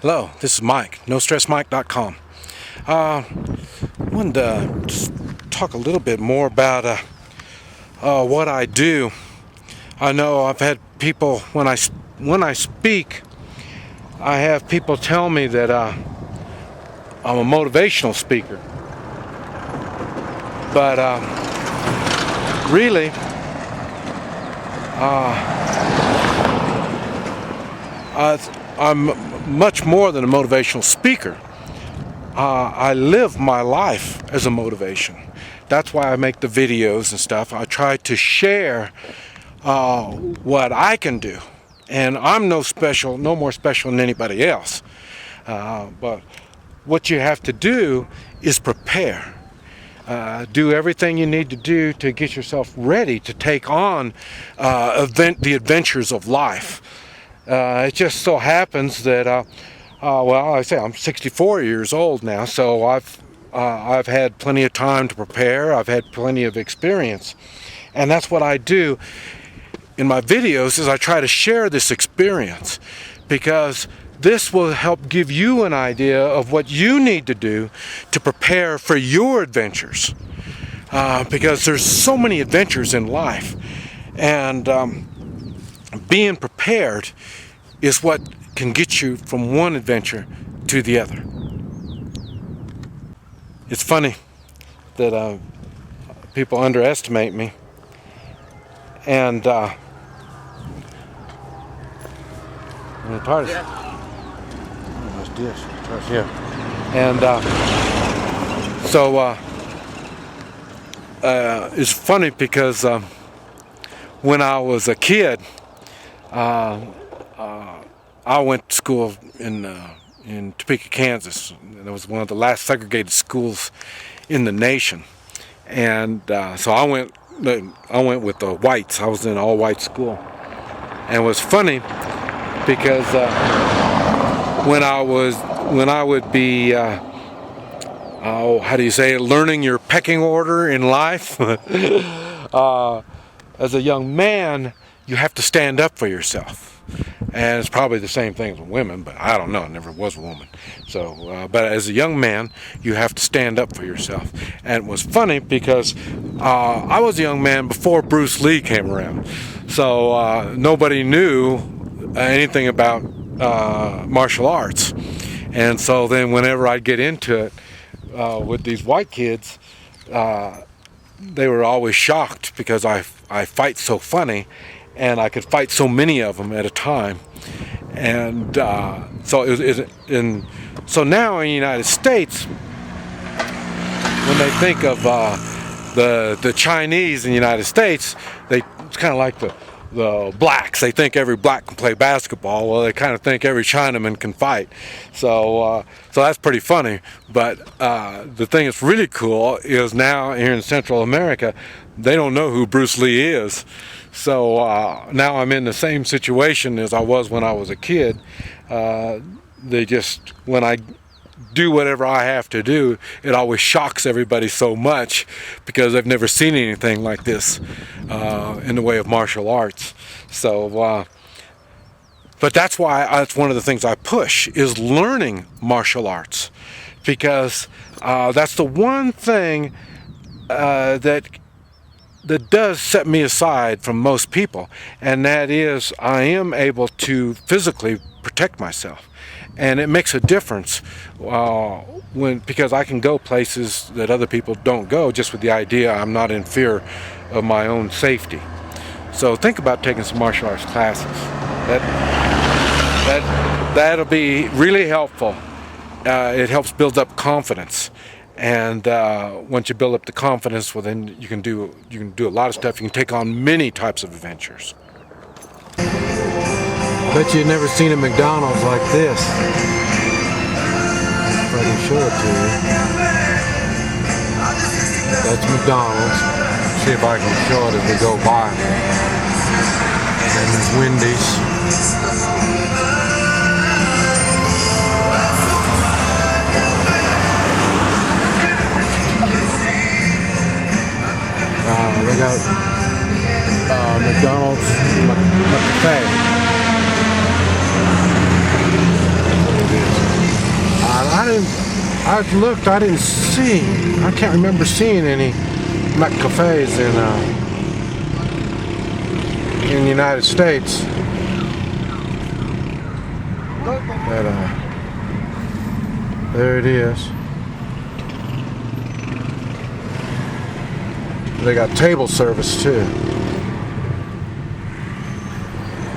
Hello, this is Mike, NoStressMike.com. I wanted to just talk a little bit more about what I do. I know I've had people, when I speak, I have people tell me that I'm a motivational speaker. But really, I'm much more than a motivational speaker. I live my life as a motivation. That's why I make the videos and stuff. I try to share what I can do. And I'm no more special than anybody else. But what you have to do is prepare. Do everything you need to do to get yourself ready to take on the adventures of life. It just so happens that, well, I say I'm 64 years old now, so I've had plenty of time to prepare. I've had plenty of experience, and that's what I do in my videos. Is I try to share this experience, because this will help give you an idea of what you need to do to prepare for your adventures, because there's so many adventures in life, and being prepared is what can get you from one adventure to the other. It's funny that people underestimate me, and I'm tired of nice dish. Yeah, and so it's funny because when I was a kid, I went to school in Topeka, Kansas. It was one of the last segregated schools in the nation, and so I went with the whites. I was in an all-white school, and it was funny because when I would be how do you say it, learning your pecking order in life, as a young man, you have to stand up for yourself. And it's probably the same thing with women, but I don't know. I never was a woman. So, but as a young man, you have to stand up for yourself. And it was funny because I was a young man before Bruce Lee came around. So nobody knew anything about martial arts. And so then whenever I'd get into it with these white kids, they were always shocked because I fight so funny, and I could fight so many of them at a time. And so now in the United States, when they think of the Chinese in the United States, it's kind of like the blacks. They think every black can play basketball. Well, they kind of think every Chinaman can fight. So that's pretty funny. But the thing that's really cool is now here in Central America, they don't know who Bruce Lee is. So now I'm in the same situation as I was when I was a kid. When I do whatever I have to do, it always shocks everybody so much because they've never seen anything like this in the way of martial arts. So, but that's why that's one of the things I push, is learning martial arts, because that's the one thing that does set me aside from most people, and that is I am able to physically protect myself. And it makes a difference because I can go places that other people don't go, just with the idea I'm not in fear of my own safety. So think about taking some martial arts classes. That'll be really helpful. It helps build up confidence. And once you build up the confidence, well, then you can do a lot of stuff. You can take on many types of adventures. Bet you've never seen a McDonald's like this. If I can show it to you. That's McDonald's. See if I can show it as we go by. And there's Wendy's. They got McDonald's McCafe. I've looked, I didn't see, I can't remember seeing any McCafes in the United States. But there it is. They got table service too.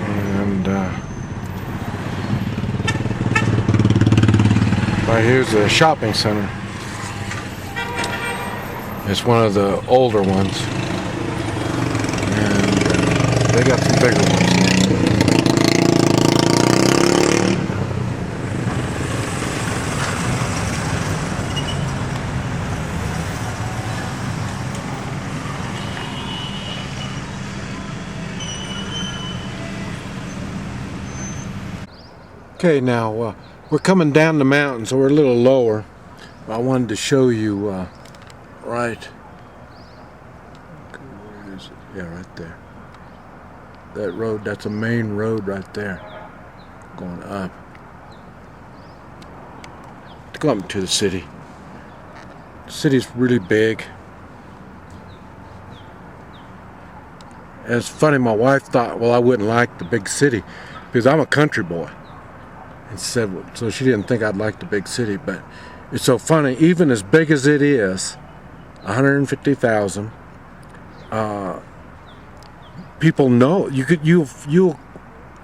And right here's the shopping center. It's one of the older ones. And they got some bigger ones. Okay, now we're coming down the mountain, so we're a little lower. I wanted to show you right. Where is it? Yeah, right there. That road, that's a main road right there, going up. To go up to the city. The city's really big. And it's funny, my wife thought, well, I wouldn't like the big city because I'm a country boy. And said, so she didn't think I'd like the big city, but it's so funny. Even as big as it is, 150,000. People know you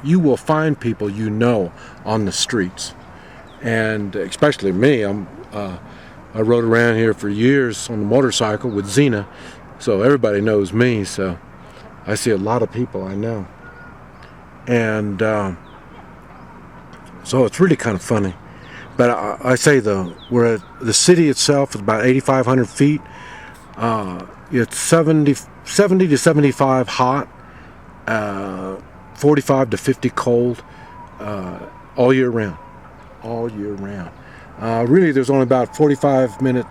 will find people you know on the streets, and especially me. I rode around here for years on the motorcycle with Xena, so everybody knows me. So I see a lot of people I know, and. So it's really kind of funny. But I say the city itself is about 8,500 feet. It's 70 to 75 hot, 45 to 50 cold, all year round. All year round. Really, there's only about 45-minute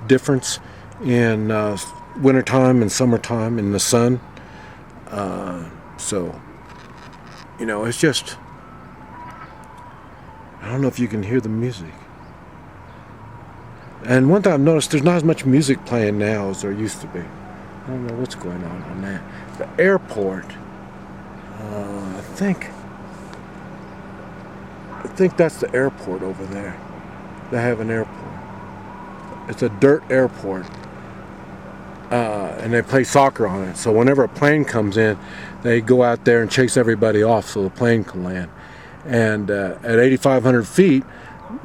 difference in wintertime and summertime in the sun. So, you know, it's just... I don't know if you can hear the music. And one thing I've noticed, there's not as much music playing now as there used to be. I don't know what's going on that. The airport, I think that's the airport over there. They have an airport. It's a dirt airport. And they play soccer on it. So whenever a plane comes in, they go out there and chase everybody off so the plane can land. And at 8,500 feet,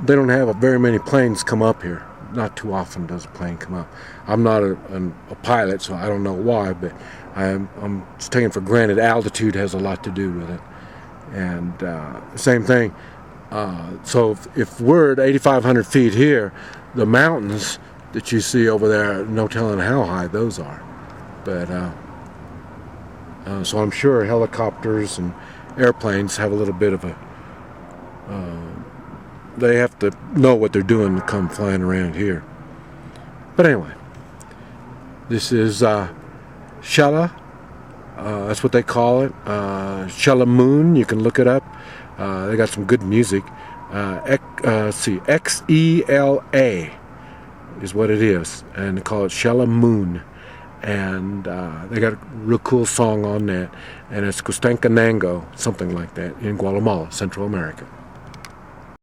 they don't have very many planes come up here. Not too often does a plane come up. I'm not a pilot, so I don't know why, but I'm just taking for granted altitude has a lot to do with it. And same thing. So if we're at 8,500 feet here, the mountains that you see over there, no telling how high those are. But so I'm sure helicopters and airplanes have a little bit of a they have to know what they're doing to come flying around here. But anyway, this is Shella. That's what they call it. Shella Moon. You can look it up. They got some good music. See, XELA is what it is, and they call it Shella Moon. And they got a real cool song on that, and it's Costancanango, something like that, in Guatemala, Central America.